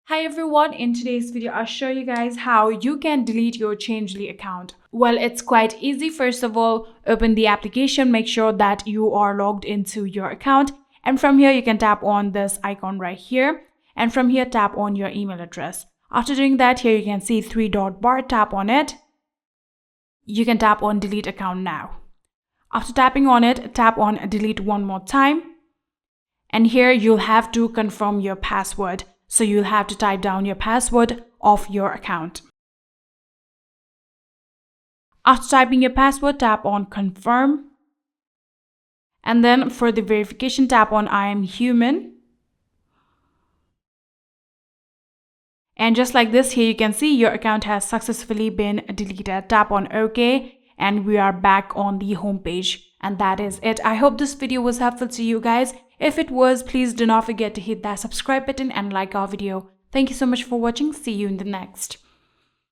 Hi everyone, in today's video I'll show you guys how you can delete your Changelly account. Well, it's quite easy. First of all, open the application, make sure that you are logged into your account, and from here you can tap on this icon right here, and from here tap on your email address. After doing that, here you can see three-dot bar, tap on it. You can tap on delete account now. After tapping on it, tap on delete one more time, and here you'll have to confirm your password. So you'll have to type down your password of your account. After typing your password, tap on confirm. And then for the verification, tap on I am human. And just like this, here you can see your account has successfully been deleted. Tap on OK and we are back on the home page. And that is it. I hope this video was helpful to you guys. If it was, please do not forget to hit that subscribe button and like our video. Thank you so much for watching. See you in the next.